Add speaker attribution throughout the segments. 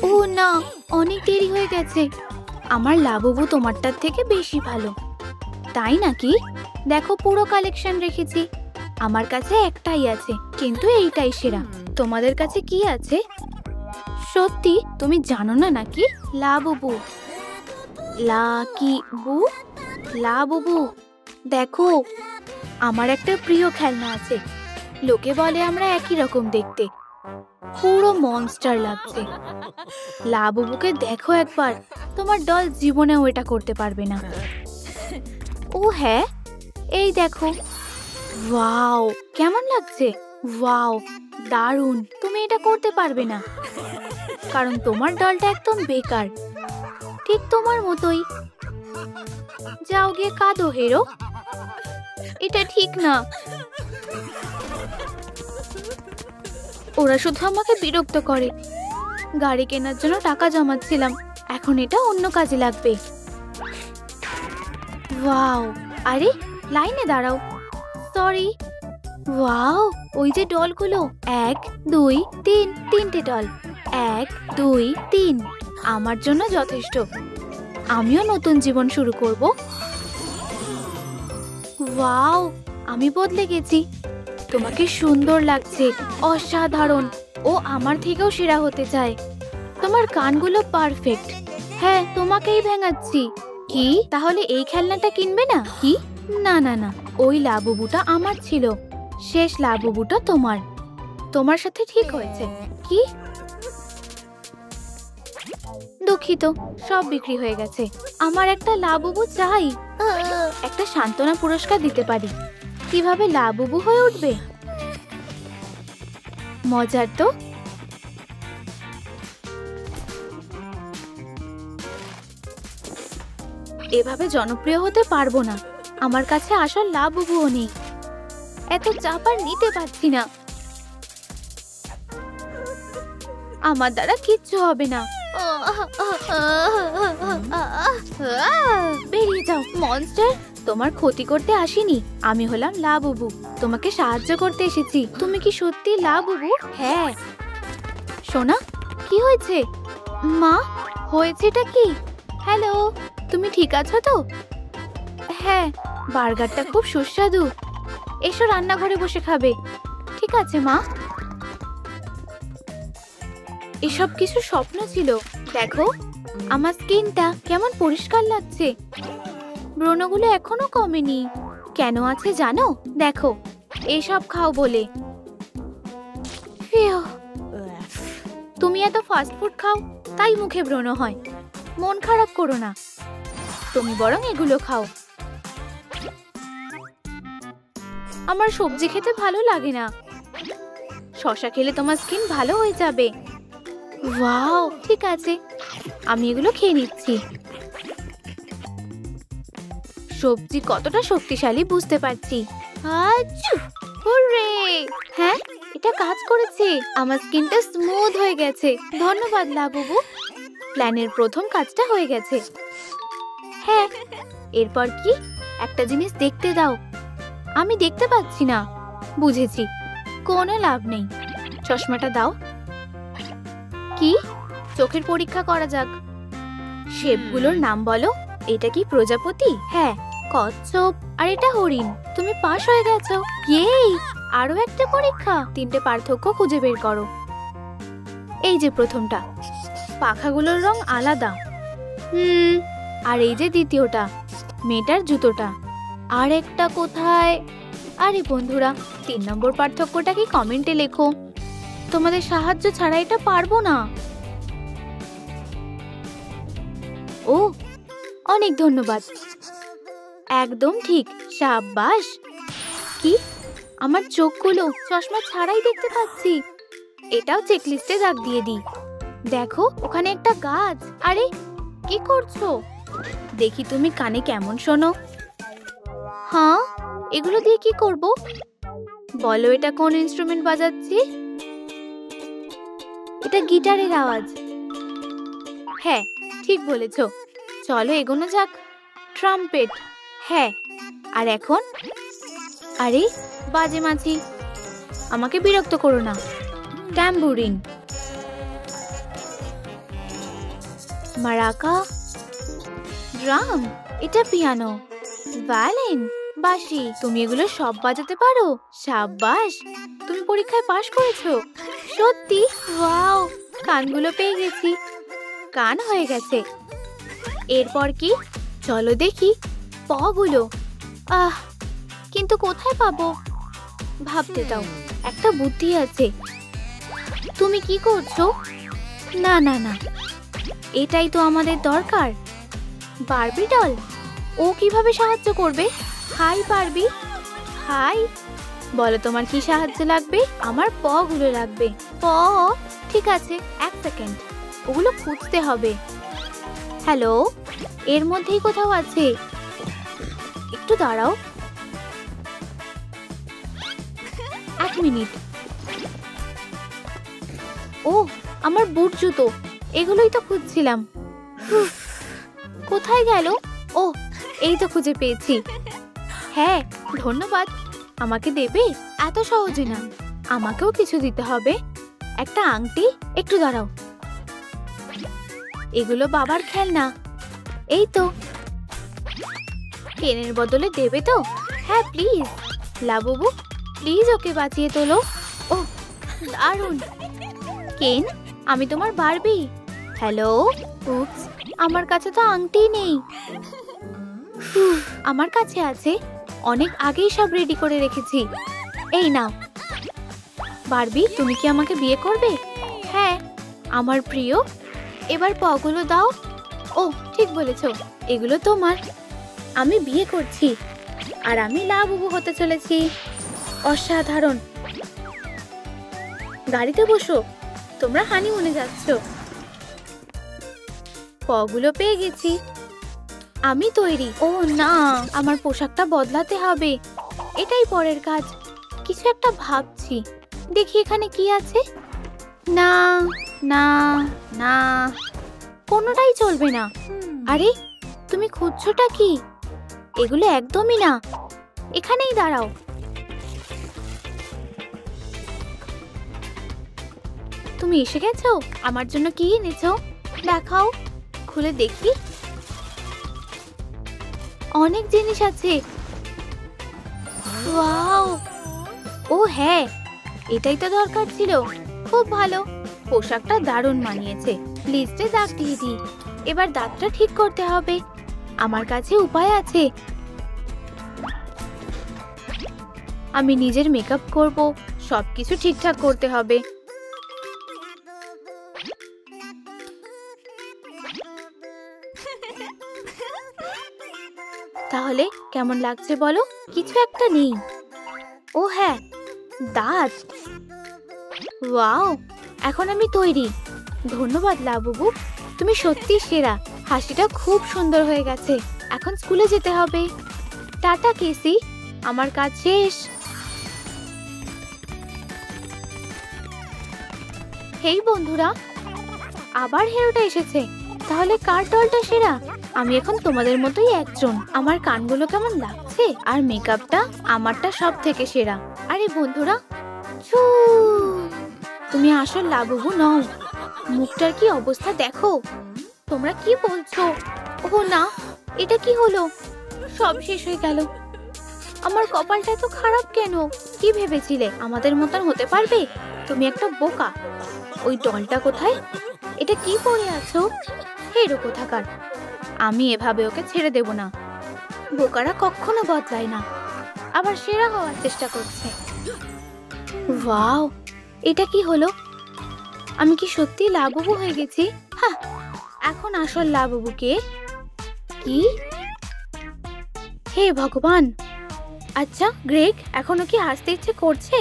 Speaker 1: ও না, অনেক দেরি হয়ে গেছে। আমার লাবুবু তোমারটার থেকে বেশি ভালো। তাই নাকি? দেখো পুরো কালেকশন রেখেছি। আমার কাছে একটাই আছে, কিন্তু এইটাই সেরা। তোমাদের কাছে কি আছে? সত্যি তুমি জানো না নাকি? লাবুবু। লাবুবু দেখো, আমার একটা প্রিয় খেলনা আছে। লোকে বলে আমরা একই রকম দেখতে, পুরো মনস্টার লাগছে। লাবুবুকে দেখো একবার, তোমার ডল জীবনেও এটা করতে পারবে না। ও হ্যাঁ, এই দেখো। ওয়াও, কেমন লাগছে? ওয়াও, দারুণ। তুমি এটা করতে পারবে না, কারণ তোমার ডলটা একদম বেকার, ঠিক তোমার মতোই। যাও গিয়ে কাঁদো হিরো। এটা ঠিক না। ওরা শুধু আমাকে বিরক্ত করে। গাড়ি কেনার জন্য টাকা জমাচ্ছিলাম, এখন এটা অন্য কাজে লাগবে। ওয়াও, আরে লাইনে দাঁড়াও। সরি। ওয়াও, ওই যে ডলগুলো, 1 2 3, তিনটে ডল। 1 2 3, আমার জন্য যথেষ্ট। আমিও নতুন জীবন শুরু করব। ওয়াও, আমি বদলে গেছি। তোমাকে সুন্দর লাগছে, অসাধারণ। ও আমার থেকেও সেরা হতে চায়। তোমার কানগুলো পারফেক্ট। হ্যাঁ, তোমাকেই ভেঙাচ্ছি। কি তাহলে এই খেলনাটা কিনবে না? কি? না না না, ওই লাবুবুটা আমার ছিল, শেষ লাবুবুটা তোমার। তোমার সাথে ঠিক হয়েছে। কি? দুঃখিত, সব বিক্রি হয়ে গেছে। আমার একটা লাবুবু চাই। একটা সান্ত্বনা পুরস্কার দিতে পারি। কিভাবে লাবুবু হয়ে উঠবে? মজার তো। এভাবে জনপ্রিয় হতে পারবো না। আমার কাছে আসল লাবুবুও নেই। এত চাপ আর নিতে পারছি না। আমার দ্বারা কিচ্ছু হবে না। বেরিয়ে যাও মনস্টার। তোমার ক্ষতি করতে আসিনি, আমি হলাম লাবুবু। তোমাকে সাহায্য করতে এসেছি। তুমি কি সত্যি লাবুবু? হ্যাঁ। সোনা, কি হয়েছে? মা, হয়েছেটা কি? হ্যালো, তুমি ঠিক আছো তো? হ্যাঁ, বার্গারটা খুব সুস্বাদু। এসো রান্নাঘরে বসে খাবে। ঠিক আছে মা। এসব কিছু স্বপ্ন ছিল। দেখো আমার স্কিনটা কেমন পরিষ্কার লাগছে। ব্রণগুলো এখনো কমেনি। কেন আছে জানো? দেখো, এসব খাও বলে। তুমি এত ফাস্ট ফুড খাও, তাই মুখে ব্রণ হয়। মন খারাপ করো না, তুমি বরং এগুলো খাও। আমার সবজি খেতে ভালো লাগে না। শসা খেলে তোমার স্কিন ভালো হয়ে যাবে। ওয়াও, ঠিক আছে, আমি এগুলো খেয়ে নিচ্ছি। সবজি কতটা শক্তিশালী বুঝতে পারছি। হ্যাঁ, এটা কাজ করেছে। আমার স্কিনটা স্মুথ হয়ে গেছে। ধন্যবাদ লাবুবু। প্ল্যানের প্রথম কাজটা হয়ে গেছে। হ্যাঁ, এরপর কি? একটা জিনিস দেখতে দাও। আমি দেখতে পাচ্ছি না। বুঝেছি, কোনো লাভ নেই। চশমাটা দাও। কি? চোখের পরীক্ষা করা যাক। শেপগুলোর নাম বলো। এটা কি প্রজাপতি? হ্যাঁ। কচ্ছপ। আর এটা হরিণ। তুমি পাস হয়ে গেছো। ইয়েই! আরো একটা পরীক্ষা। 3টে পার্থক্য খুঁজে বের করো। এই যে প্রথমটা, পাখাগুলোর রং আলাদা। আর এই যে দ্বিতীয়টা, মেয়েটার জুতোটা। আর একটা কোথায়? আরে বন্ধুরা, 3 নম্বর পার্থক্যটা কি কমেন্টে লেখো। তোমাদের সাহায্য ছাড়া এটা পারবো না। ও, অনেক ধন্যবাদ। একদম ঠিক, সাবাস। কি? আমার চোখগুলো চশমা ছাড়াই দেখতে পাচ্ছি। এটাও চেকলিস্টে দাগ দিয়ে দিই। দেখো, ওখানে একটা গাছ। আরে কি করছো? দেখি তুমি কানে কেমন শোনো। হ্যাঁ, এগুলো দিয়ে কি করব? বলো, এটা কোন ইনস্ট্রুমেন্ট বাজাচ্ছি? এটা গিটারের আওয়াজ। হ্যাঁ, ঠিক বলেছো। চলো এগোনো যাক। ট্রাম্পেট। হ্যাঁ, আর এখন? আরে বাজে মাছি, আমাকে বিরক্ত করো না। ট্যাম্বুরিন। মারাকা, ড্রাম, এটা পিয়ানো, ভায়োলিন, বাঁশি। তুমি এগুলো সব বাজাতে পারো? সাবাস, তুমি পরীক্ষায় পাশ করেছো। সত্যি? ওয়াও, কানগুলো পেয়ে গেছি। কান হয়ে গেছে। এরপর কি? চলো দেখি পগুলো। কিন্তু কোথায় পাবো? ভাবতে দাও, একটা বুদ্ধি আছে। তুমি কি করছো? না না না, এটাই তো আমাদের দরকার। বারবি ডল, ও কিভাবে সাহায্য করবে? High Barbie. হাই, বলো তোমার কি সাহায্য লাগবে? আমার পগুলো লাগবে। প? ঠিক আছে, এক সেকেন্ড, ওগুলো খুঁজতে হবে। হ্যালো, এর মধ্যেই কোথাও আছে। একটু দাঁড়াও, 1 মিনিট। ও, আমার বুট জুতো, এগুলোই তো খুঁজছিলাম। কোথায় গেল? ও, এই তো খুঁজে পেয়েছি। হ্যাঁ, ধন্যবাদ। আমাকে দেবে? এত সহজে না, আমাকেও কিছু দিতে হবে। একটা আংটি। একটু দাঁড়াও, এগুলো বাবার খেলনা। এই তো। কেনের বদলে দেবে তো? হ্যাঁ প্লিজ। লাবুবু, প্লিজ ওকে বাঁচিয়ে তোলো। ও দারুণ। কেন, আমি তোমার বারবি। হ্যালো। উপস, আমার কাছে তো আংটি নেই। আমার কাছে আছে, অনেক আগেই সব রেডি করে রেখেছি। এই নাও। বারবি, তুমি কি আমাকে বিয়ে করবে? হ্যাঁ, আমার প্রিয়। এবার পগুলো দাও। ও ঠিক বলেছো, এগুলো তোমার। আমি বিয়ে করছি, আর আমি লাবুবু হতে চলেছি। অসাধারণ। গাড়িতে বসো, তোমরা হানিমুনে যাচ্ছ। পগুলো পেয়ে গেছি, আমি তৈরি। ও না, আমার পোশাকটা বদলাতে হবে। এটাই পরের কাজ। কিছু একটা ভাবছি, দেখি এখানে কি আছে। না না না, কোনোটাই চলবে না। আরে, তুমি খুঁজছোটা কি? এগুলো একদমই না। এখানেই দাঁড়াও। তুমি এসে গেছো? আমার জন্য কি এনেছো? দেখাও, খুলে দেখি। অনেক জিনিস আছে। ওয়াও, ও হ্যাঁ, এটাই তো দরকার ছিল। খুব ভালো, পোশাকটা দারুণ মানিয়েছে। লিস্টে দাগ দিয়ে দিই। এবার দাঁতটা ঠিক করতে হবে। আমার কাছে উপায় আছে। আমি নিজের মেকআপ করব, সবকিছু ঠিকঠাক করতে হবে। তাহলে কেমন লাগছে বলো? কিছু একটা নেই। ও হ্যাঁ, দাঁত। ওয়াও, এখন আমি তৈরি। ধন্যবাদ লাবুবু, তুমি সত্যি সেরা। হাসিটা খুব সুন্দর হয়ে গেছে। এখন স্কুলে যেতে হবে। টাটা কেসি, আমার কাজ শেষ। হেই বন্ধুরা, আবার হিরোটা এসেছে। তাহলে কার দলটা সেরা? আমি এখন তোমাদের মতোই একজন। আমার কানগুলো কেমন লাগছে, আর মেকআপটা আমারটা সব থেকে সেরা। আরে বন্ধুরা, ছু, তুমি আসল লাবুবু নও। মুখটার কি অবস্থা দেখো। তোমরা কি বলছো? ও না, এটা কি হলো? সব শেষ হয়ে গেল। আমার কপালটা তো খারাপ কেন? কি ভেবেছিলে আমাদের মতন হতে পারবে? তুমি একটা বোকা। ওই ডলটা কোথায়? এটা কি পরে আছো? হেরো কোথাকার। আমি এভাবে ওকে ছেড়ে দেব না। বোকারা কখনো বদলায় না, আবার সেরা হওয়ার চেষ্টা করছে। ওয়াও, এটা কি হলো? আমি কি সত্যি লাবুবু হয়ে গেছি? হ্যাঁ, এখন আসল লাবুবু কে? কি? হে ভগবান। আচ্ছা গ্রেগ, এখনো কি হাসতে ইচ্ছে করছে?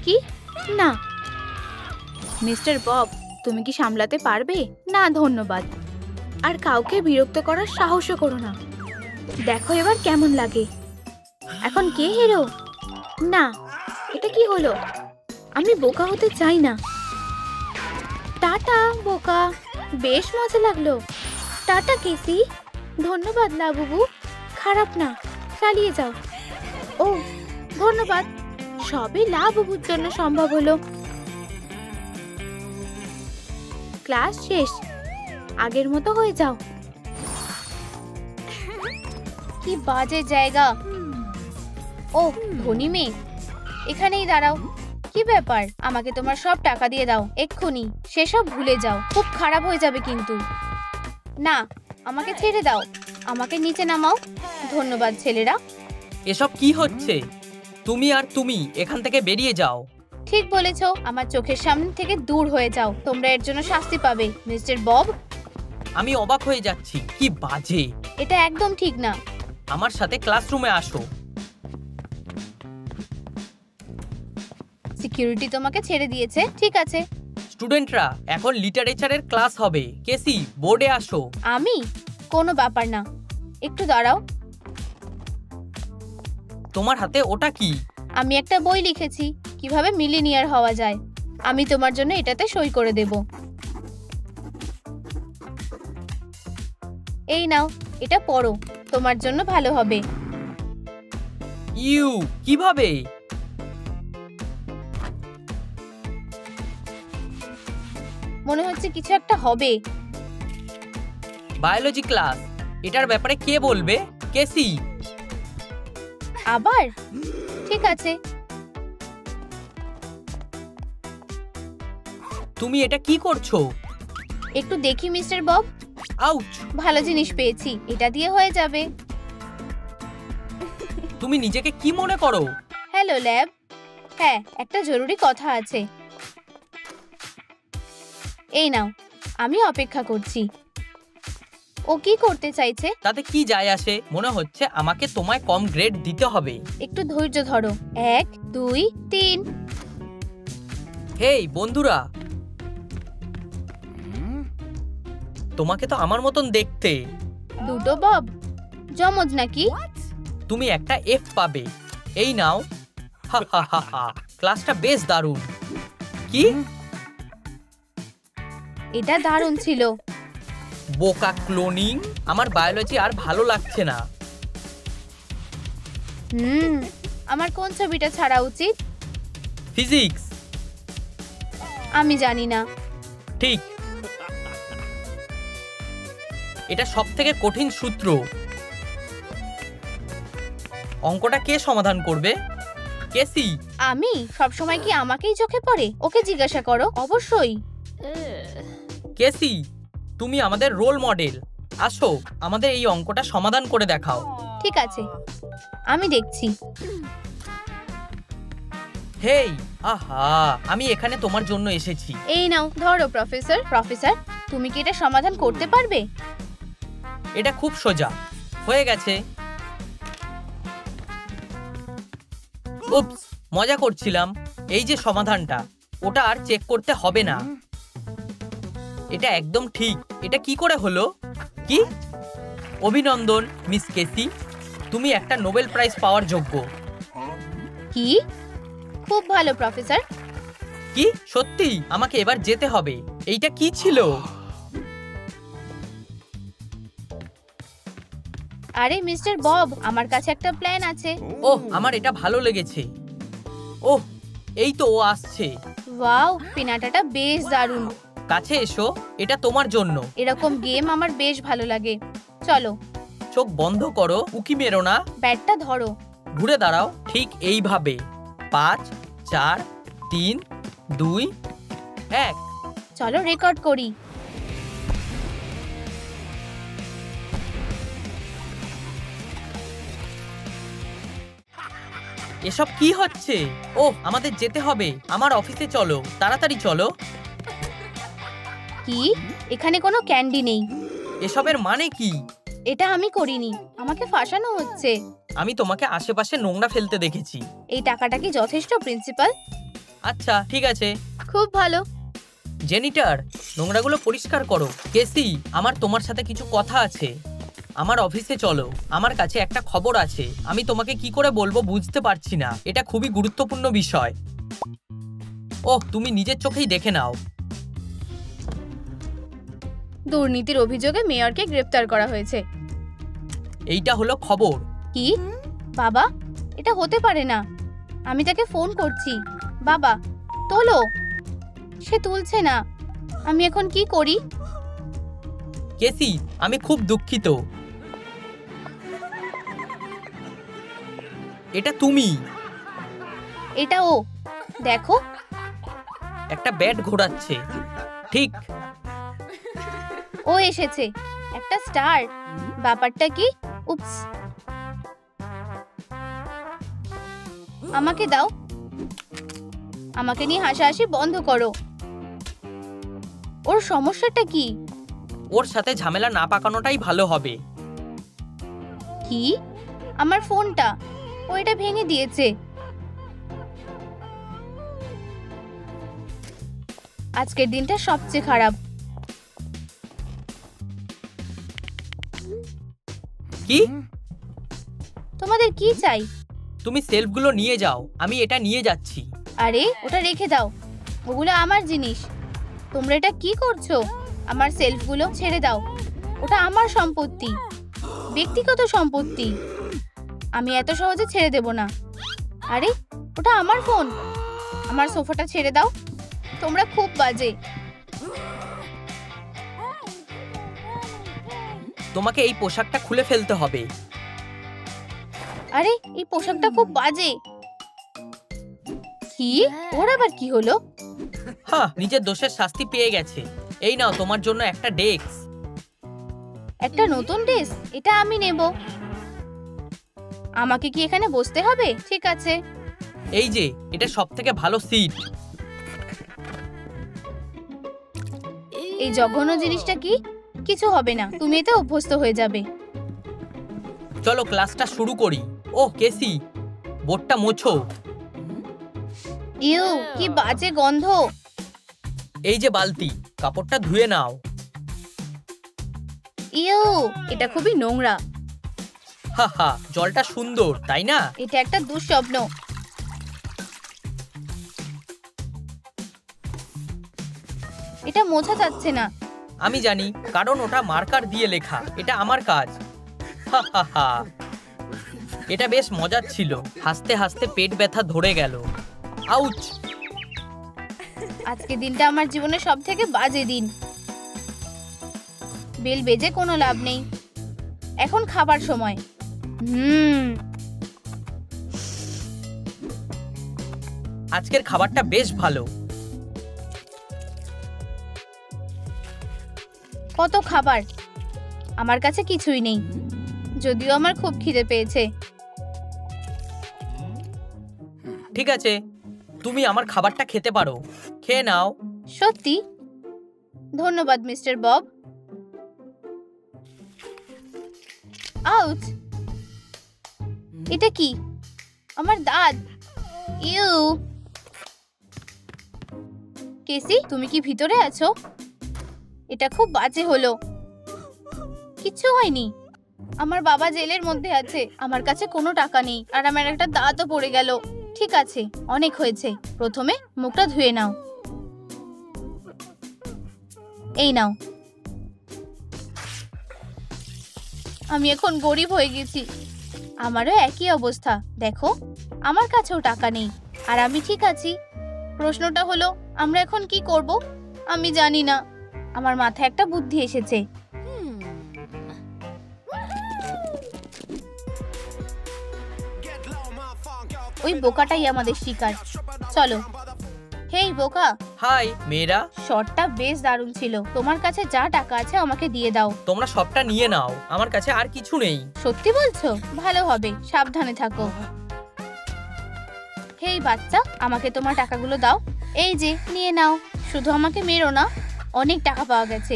Speaker 1: কি না? মিস্টার বব, তুমি কি সামলাতে পারবে? না ধন্যবাদ। আর কাউকে বিরক্ত করার সাহসও করো না। দেখো এবার কেমন লাগে। এখন কে হিরো? না, এটা কি হলো? আমি বোকা হতে চাই না। টাটা বোকা, বেশ মজা লাগলো। টাটা কেসি। ধন্যবাদ লাবুবু, খারাপ না, চালিয়ে যাও। ও ধন্যবাদ, সবই লাবুবুর জন্য সম্ভব হলো। ক্লাস শেষ। আগের মতো হয়ে যাও। কি বাজে জায়গা। ও ধনী মেয়ে, এখানেই দাঁড়াও। কি ব্যাপার? আমাকে তোমার সব টাকা দিয়ে দাও এক্ষুনি। সেসব ভুলে যাও, খুব খারাপ হয়ে যাবে কিন্তু। না, আমাকে ছেড়ে দাও, আমাকে নিচে নামাও। ধন্যবাদ ছেলেরা।
Speaker 2: এসব কি হচ্ছে? তুমি আর তুমি এখান থেকে বেরিয়ে যাও।
Speaker 1: ঠিক বলেছো, আমার চোখের সামনে থেকে দূর হয়ে যাও। তোমরা এর জন্য শাস্তি পাবে। মিস্টার বব,
Speaker 2: আমি অবাক হয়ে যাচ্ছি, কি বাজে।
Speaker 1: এটা একদম ঠিক না।
Speaker 2: আমার সাথে ক্লাসরুমে আসো।
Speaker 1: সিকিউরিটি তোমাকে ছেড়ে দিয়েছে, ঠিক আছে।
Speaker 2: স্টুডেন্টরা, এখন লিটারেচারের ক্লাস হবে। কেসি, বোর্ডে আসো।
Speaker 1: আমি? কোনো ব্যাপার না, একটু দাঁড়াও।
Speaker 2: তোমার হাতে ওটা কি?
Speaker 1: আমি একটা বই লিখেছি, কিভাবে মিলিনিয়ার হওয়া যায়। আমি তোমার জন্য এটাতে সই করে দেব। এই নাও, এটা পড়ো, তোমার জন্য ভালো হবে।
Speaker 2: ইউ, কিভাবে?
Speaker 1: মনে হচ্ছে কিছু একটা হবে।
Speaker 2: বায়োলজি ক্লাস, এটার ব্যাপারে কে বলবে? কেসি।
Speaker 1: আবার? ঠিক আছে।
Speaker 2: তুমি এটা কি করছো?
Speaker 1: একটু দেখি মিস্টার বব।
Speaker 2: আউচ!
Speaker 1: ভালো জিনিস পেয়েছি, এটা দিয়ে হয়ে যাবে।
Speaker 2: তুমি নিজেকে কি মনে করো?
Speaker 1: Hello lab. হ্যাঁ, একটা জরুরি কথা আছে। এই নাও, আমি অপেক্ষা করছি। ও কি করতে চাইছে?
Speaker 2: তাতে কি যায় আসে? মনে হচ্ছে আমাকে তোমায় কম গ্রেড দিতে হবে।
Speaker 1: একটু ধৈর্য ধরো। 1 2 3।
Speaker 2: হেই বন্ধুরা, তোমাকে তো আমার মতন দেখতে।
Speaker 1: দুটো বব? জমজ নাকি?
Speaker 2: তুমি একটা এফ পাবে। এই নাও। হা হা হা হা, ক্লাসটা বেশ দারুণ। কি?
Speaker 1: এটা দারুণ ছিল।
Speaker 2: বোকা ক্লোনিং, আমার বায়োলজি আর ভালো লাগছে না।
Speaker 1: আমার কোন ছবিটা ছাড়া উচিত?
Speaker 2: ফিজিক্স।
Speaker 1: আমি জানি না।
Speaker 2: ঠিক, এটা সবথেকে কঠিন সূত্র। অঙ্কটা কে সমাধান করবে? কেসি।
Speaker 1: আমি? সবসময় কি আমাকেই চোখে পড়ে? ওকে জিজ্ঞাসা করো। অবশ্যই।
Speaker 2: কেসি, তুমি আমাদের রোল মডেল। আসো, আমাদের এই অঙ্কটা সমাধান করে দেখাও।
Speaker 1: ঠিক আছে, আমি দেখছি।
Speaker 2: হেই, আহা, আমি এখানে তোমার জন্য এসেছি।
Speaker 1: এই নাও ধরো প্রফেসর। প্রফেসর, তুমি কি এটা সমাধান করতে পারবে?
Speaker 2: এটা খুব সোজা। হয়ে গেছে। উপস, মজা করছিলাম। এই যে সমাধানটা, ওটা আর চেক করতে হবে না। এটা একদম ঠিক। এটা কি করে হলো? কি? অভিনন্দন মিস কেসি, তুমি একটা নোবেল প্রাইজ পাওয়ার যোগ্য।
Speaker 1: কি? খুব ভালো প্রফেসর।
Speaker 2: কি সত্যি? আমাকে এবার যেতে হবে। এইটা কি ছিল?
Speaker 1: আরে মিস্টার বব, আমার কাছে একটা প্ল্যান আছে।
Speaker 2: ওহ, আমার এটা ভালো লেগেছে। ওহ, এই তো ও আসছে।
Speaker 1: ওয়াও, পিনাটাটা বেশ দারুণ।
Speaker 2: কাছে এসো, এটা তোমার জন্য।
Speaker 1: এরকম গেম আমার বেশ ভালো লাগে। চলো।
Speaker 2: চোখ বন্ধ করো, উকি মেরো না।
Speaker 1: ব্যাটটা ধরো।
Speaker 2: ঘুরে দাঁড়াও, ঠিক এইভাবে। 5 4 3 2 1।
Speaker 1: চলো রেকর্ড করি।
Speaker 2: এসব কি হচ্ছে? ওহ, আমাদের যেতে হবে। আমার অফিসে চলো, তাড়াতাড়ি চলো।
Speaker 1: কি? এখানে কোনো ক্যান্ডি নেই।
Speaker 2: এসবের মানে কি?
Speaker 1: এটা আমি করিনি, আমাকে ফাঁসানো হচ্ছে।
Speaker 2: আমি তোমাকে আশেপাশে নোংরা ফেলতে দেখেছি।
Speaker 1: এই টাকাটা কি যথেষ্ট প্রিন্সিপাল?
Speaker 2: আচ্ছা ঠিক আছে।
Speaker 1: খুব ভালো।
Speaker 2: জেনিটার, নোংরাগুলো পরিষ্কার করো। কেসি, আমার তোমার সাথে কিছু কথা আছে। আমার অফিসে চলো, আমার কাছে একটা খবর আছে। আমি তোমাকে কি করে বলবো বুঝতে পারছি না। এটা খুবই গুরুত্বপূর্ণ বিষয়। ওহ, তুমি নিজের চোখেই দেখে নাও।
Speaker 1: দুর্নীতির অভিযোগে মেয়রকে গ্রেফতার করা হয়েছে।
Speaker 2: এইটা হলো খবর।
Speaker 1: কি? বাবা, এটা হতে পারে না। আমি তাকে ফোন করছি। বাবা, তোলো। সে তুলছে না। আমি এখন কি করি?
Speaker 2: কেসি, আমি খুব দুঃখিত। এটা তুমি?
Speaker 1: এটা ও। দেখো,
Speaker 2: একটা ব্যাট ঘোরাচ্ছে। ঠিক।
Speaker 1: ও এসেছে। একটা স্টার। ব্যাপারটা কি? উপস। আমাকে দাও। আমাকে নিয়ে হাসাহাসি বন্ধ করো। ওর সমস্যাটা কি?
Speaker 2: ওর সাথে ঝামেলা না পাকানোটাই ভালো হবে।
Speaker 1: কি? আমার ফোনটা। ও এটা ভেঙে দিয়েছে। আজকের দিনটা সবচেয়ে খারাপ।
Speaker 2: কি?
Speaker 1: তোমাদের কি চাই?
Speaker 2: তুমি সেলফগুলো নিয়ে যাও, আমি এটা নিয়ে যাচ্ছি।
Speaker 1: আরে ওটা রেখে দাও, ওগুলো আমার জিনিস। তোমরা এটা কি করছো? আমার সেলফগুলো ছেড়ে দাও। ওটা আমার সম্পত্তি, ব্যক্তিগত সম্পত্তি। আমি এত সহজে ছেড়ে দেব না। আরে ওটা আমার ফোন। আমার সোফাটা ছেড়ে দাও। তোমরা খুব বাজে।
Speaker 2: তোমাকে এই পোশাকটা খুলে ফেলতে হবে।
Speaker 1: আরে এই পোশাকটা খুব বাজে। কি? ওর আবার কি হলো?
Speaker 2: হ্যাঁ, নিজের দোষের শাস্তি পেয়ে গেছে। এই নাও তোমার জন্য একটা ডেস্ক।
Speaker 1: একটা নতুন ড্রেস? এটা আমি নেব। আমাকে কি এখানে বসতে হবে? ঠিক আছে।
Speaker 2: এই যে, এটা সবথেকে ভালো সিট।
Speaker 1: এই জঘন্য জিনিসটা কি? কিছু হবে না, তুমি এতে অভ্যস্ত হয়ে যাবে।
Speaker 2: চলো ক্লাসটা শুরু করি। ওহ কেসি, বোর্ডটা মোছো।
Speaker 1: ইউ, কি বাজে গন্ধ।
Speaker 2: এই যে বালতি, কাপড়টা ধুয়ে নাও।
Speaker 1: ইউ, এটা খুবই নোংরা।
Speaker 2: হা হা, জলটা সুন্দর তাই না?
Speaker 1: এটা একটা দুঃস্বপ্ন। এটা মোছা যাচ্ছে না।
Speaker 2: আমি জানি, কারণ ওটা মার্কার দিয়ে লেখা। এটা আমার কাজ। হা হা হা। এটা বেশ মজার ছিল। হাসতে হাসতে পেট ব্যথা ধরে গেল। আউচ!
Speaker 1: আজকে দিনটা আমার জীবনের সবথেকে বাজে দিন। বেল বেজে কোনো লাভ নেই। এখন খাবার সময়।
Speaker 2: আজকের খাবারটা বেশ ভালো।
Speaker 1: কত খাবার? আমার কাছে কিছুই নেই, যদিও আমার খুব খিদে পেয়েছে।
Speaker 2: ঠিক আছে, তুমি আমার খাবারটা খেতে পারো। খেয়ে নাও।
Speaker 1: সত্যি? ধন্যবাদ মিস্টার বব। আউচ! এটা কি? আমার দাঁত। ইউ! কেসি, তুমি কি ভিতরে আছো? এটা খুব বাজে হলো। কিচ্ছু হয়নি। আমার বাবা জেলের মধ্যে আছে। আমার কাছে কোনো টাকা নেই, আর আমার একটা দাঁতও পড়ে গেল। ঠিক আছে, অনেক হয়েছে। প্রথমে মুখটা ধুয়ে নাও। এই নাও। আমি এখন গরিব হয়ে গেছি। আমারও একই অবস্থা। দেখো, আমার কাছেও টাকা নেই, আর আমি ঠিক আছি। প্রশ্নটা হলো, আমরা এখন কি করব? আমি জানি না। আমার মাথায় একটা বুদ্ধি এসেছে। ওই বোকাটাই আমাদের শিকার। চলো। হেই বোকা।
Speaker 2: হাই মেয়েরা।
Speaker 1: শটটা বেশ দারুণ ছিল। তোমার কাছে যা টাকা আছে আমাকে দিয়ে দাও।
Speaker 2: তোমরা সবটা নিয়ে নাও, আমার কাছে আর কিছু নেই।
Speaker 1: সত্যি বলছো? ভালো হবে, সাবধানে থাকো। হেই বাচ্চা, আমাকে তোমার টাকাগুলো দাও। এই যে, নিয়ে নাও। শুধু আমাকে মেরো না, অনেক টাকা পাওয়া গেছে।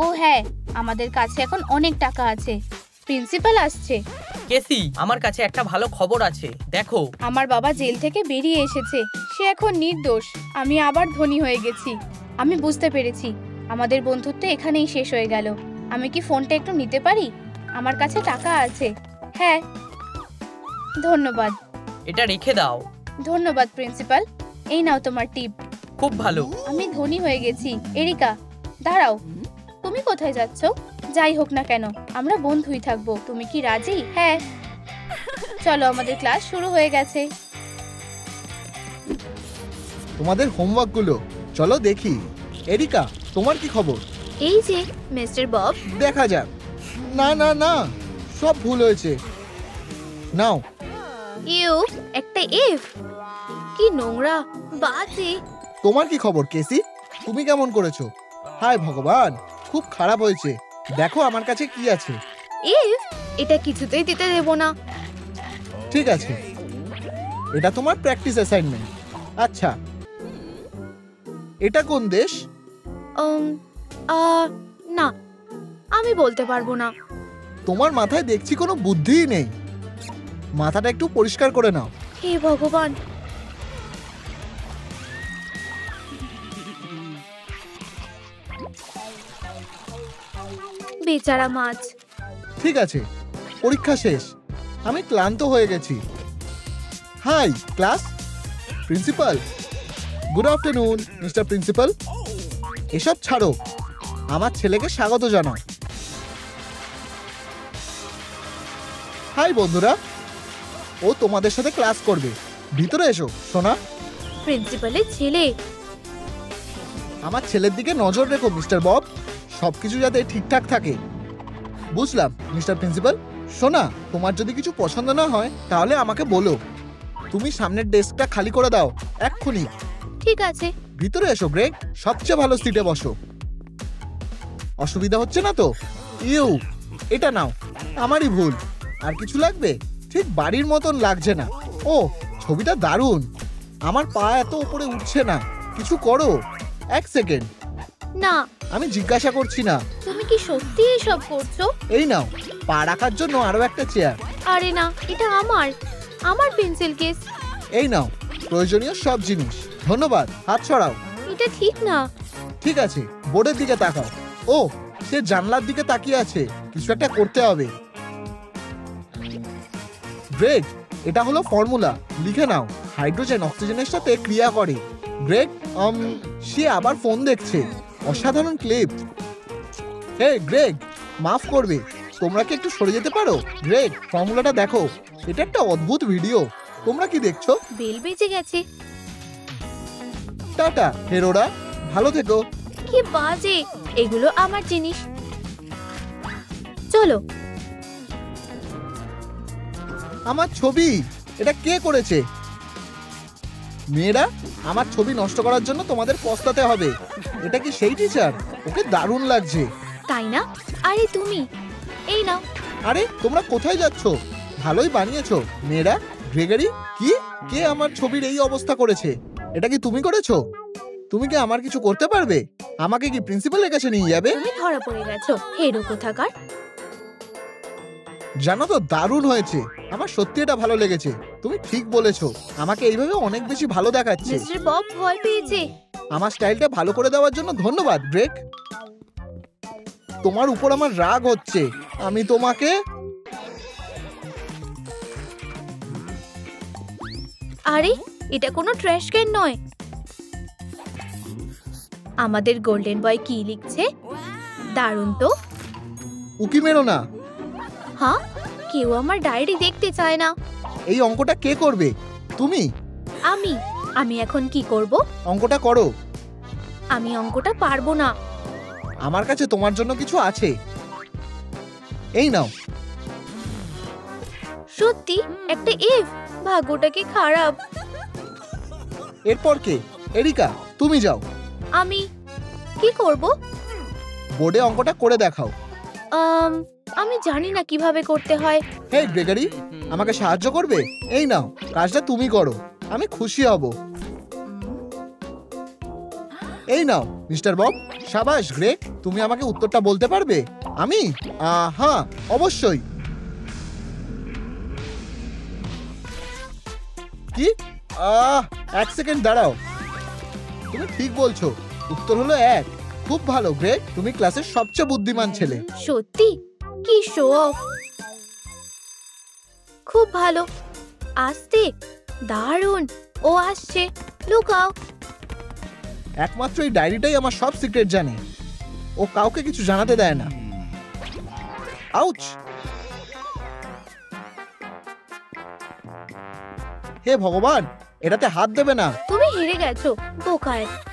Speaker 1: ও হ্যাঁ, আমাদের কাছে এখন অনেক টাকা আছে। প্রিন্সিপাল আসছে।
Speaker 2: কেসি, আমার কাছে একটা ভালো খবর আছে, দেখো।
Speaker 1: আমার বাবা জেল থেকে বেরিয়ে এসেছে। সে এখন নির্দোষ। আমি আবার ধনী হয়ে গেছি। আমি বুঝতে পেরেছি, আমাদের বন্ধুত্ব এখানেই শেষ হয়ে গেল। আমি কি ফোনটা একটু নিতে পারি? আমার কাছে টাকা আছে। হ্যাঁ, ধন্যবাদ।
Speaker 2: এটা রেখে দাও।
Speaker 1: ধন্যবাদ প্রিন্সিপাল। এই নাও তোমার টিপ।
Speaker 2: খুব ভালো।
Speaker 1: আমি ধনী হয়ে গেছি। এরিকা, দাঁড়াও। তুমি কোথায় যাচ্ছ? যাই হোক না কেন, আমরা বন্ধুই থাকবো। তুমি কি রাজি? হ্যাঁ। চলো, আমাদের ক্লাস শুরু হয়ে গেছে।
Speaker 3: তোমাদের হোমওয়ার্কগুলো চলো দেখি। এরিকা, তোমার কি খবর?
Speaker 1: এই যে মিস্টার বব।
Speaker 3: দেখা যাক। না না না, সব ভুল হয়েছে। নাও।
Speaker 1: ইউ, একটা এফ। কি নোংরা, বাজে।
Speaker 3: তোমার কি খবর কেসি? তুমি কেমন করেছো? হায় ভগবান, খুব খারাপ হয়েছে। দেখো আমার কাছে কি আছে।
Speaker 1: এফ, এটা কিছুতেই দিতে দেব না।
Speaker 3: ঠিক আছে, এটা তোমার প্র্যাকটিস অ্যাসাইনমেন্ট। আচ্ছা, এটা কোন দেশ?
Speaker 1: না, আমি বলতে পারবো না।
Speaker 3: তোমার মাথায় দেখছি কোনো বুদ্ধিই নেই। মাথাটা একটু পরিষ্কার করে নাও।
Speaker 1: হে ভগবান। বেচারা মাছ।
Speaker 3: ঠিক আছে, পরীক্ষা শেষ। আমি ক্লান্ত হয়ে গেছি। Hi class. Principal. Good afternoon mister principal. এসব ছাড়ো, আমার ছেলেকে স্বাগত জানাও। হাই বন্ধুরা, ও তোমাদের সাথে ক্লাস করবে। ভিতরে এসো সোনা।
Speaker 1: প্রিন্সিপালের ছেলে।
Speaker 3: আমার ছেলের দিকে নজর রেখো মিস্টার বব, সবকিছু যাতে ঠিকঠাক থাকে। বুঝলাম মিস্টার প্রিন্সিপাল। সোনা, তোমার যদি কিছু পছন্দ না হয় তাহলে আমাকে বলো। তুমি সামনের ডেস্কটা খালি করে দাও এক্ষুনি।
Speaker 1: ঠিক আছে।
Speaker 3: ভিতরে এসো গ্রেগ, সবচেয়ে ভালো সিটে বসো। অসুবিধা হচ্ছে না তো? ইউ, এটা নাও। আমারই ভুল। আর কিছু লাগবে? ঠিক বাড়ির মতন লাগছে না। ও, ছবিটা দারুণ। আমার পা এত উপরে উঠছে না, কিছু করো। এক সেকেন্ড,
Speaker 1: না,
Speaker 3: আমি জিজ্ঞাসা করছি না।
Speaker 1: তুমি কি সত্যি এসব করছো?
Speaker 3: এই নাও, পা রাখার জন্য আরো একটা চেয়ার।
Speaker 1: আরে না, এটা আমার পেন্সিল কেস।
Speaker 3: এই নাও প্রয়োজনীয় সব জিনিস। ধন্যবাদ, হাত ছড়াও।
Speaker 1: এটা ঠিক না।
Speaker 3: ঠিক আছে, বোর্ডের দিকে তাকাও। ও, সে জানলার দিকে তাকিয়ে আছে। কিছু একটা করতে হবে। গ্রেগ, এটা হলো ফর্মুলা, লিখে নাও। হাইড্রোজেন অক্সিজেনের সাথে ক্রিয়া করে। গ্রেগ, সে আবার ফোন দেখছে। অসাধারণ ক্লিপ। হে গ্রেগ, মাফ করবে, তোমরা কি একটু সরে যেতে পারো? গ্রেগ, ফর্মুলাটা দেখো। এটা একটা অদ্ভুত ভিডিও। তোমরা কি দেখছো?
Speaker 1: বেল বেজে গেছে।
Speaker 3: টাটা হেরোরা, ভালো থেকো।
Speaker 1: কি বাজে, এগুলো আমার জিনিস। চলো।
Speaker 3: আমার ছবি, এটা কে করেছে? মেয়েরা, আমার ছবি নষ্ট করার জন্য তোমাদের পস্তাতে হবে। এটা কি সেই টিচার? ওকে দারুণ লাগছে।
Speaker 1: তাই না? আরে তুমি, এই নাও।
Speaker 3: আরে তোমরা কোথায় যাচ্ছ? ভালোই বানিয়েছো মেয়েরা। গ্রেগরি, কি? কে আমার ছবির এই অবস্থা করেছে? এটা কি তুমি করেছো? তুমি কি আমার কিছু করতে পারবে? আমাকে কি প্রিন্সিপালের কাছে নিয়ে যাবে?
Speaker 1: তুমি ধরা পড়ে গেছো, হেরো কোথাকার।
Speaker 3: জানো তো, দারুণ হয়েছে। আমার সত্যি এটা ভালো লেগেছে। তুমি ঠিক বলেছো, আমাকে এইভাবে অনেক বেশি ভালো দেখাচ্ছে।
Speaker 1: মিস্টার বব ভয় পেয়েছে।
Speaker 3: আমার স্টাইলটা ভালো করে দেওয়ার জন্য ধন্যবাদ গ্রেগ। তোমার উপর আমার রাগ হচ্ছে। আমি তোমাকে
Speaker 1: আরে, এটা কোনো ট্র্যাশ ক্যান নয়। আমাদের গোল্ডেন বয় কি লিখছে? দারুণ তো।
Speaker 3: উকি মেরো না।
Speaker 1: হ্যাঁ, কেউ আমার ডায়েরি দেখতে চায় না।
Speaker 3: এই অঙ্কটা কে করবে? তুমি?
Speaker 1: আমি এখন কি করব?
Speaker 3: অঙ্কটা করো।
Speaker 1: আমি অঙ্কটা পারবো না।
Speaker 3: আমার কাছে তোমার জন্য কিছু আছে। এই নাও।
Speaker 1: সত্যি একটা এফ। ভাগ্যটা কি খারাপ।
Speaker 3: এরপর কে? এরিকা, তুমি যাও।
Speaker 1: আমি কি করব?
Speaker 3: বোর্ডে অঙ্কটা করে দেখাও।
Speaker 1: আমি জানি না কিভাবে করতে হয়।
Speaker 3: হে গ্রেগরি, আমাকে সাহায্য করবে? এই নাও, কাজটা তুমি করো, আমি খুশি হব। এই নাও মিস্টার বব। সাবাস গ্রেগ, তুমি আমাকে উত্তরটা বলতে পারবে? আমি হ্যাঁ, অবশ্যই। কি? এক সেকেন্ড দাঁড়াও। তুমি ঠিক বলছো, উত্তর হলো 1। খুব ভালো গ্রেগ, তুমি ক্লাসের সবচেয়ে বুদ্ধিমান ছেলে।
Speaker 1: সত্যি? কি শো অফ। খুব ভালো। আস্তে, দারুণ। ও আসছে, লুকাও।
Speaker 3: একমাত্র এই ডায়েরিটাই আমার সব সিক্রেট জানে। ও কাউকে কিছু জানাতে দেয় না। আউচ! হে ভগবান, এটাতে হাত দেবে না।
Speaker 1: তুমি হেরে গেছো, বোকা একটা।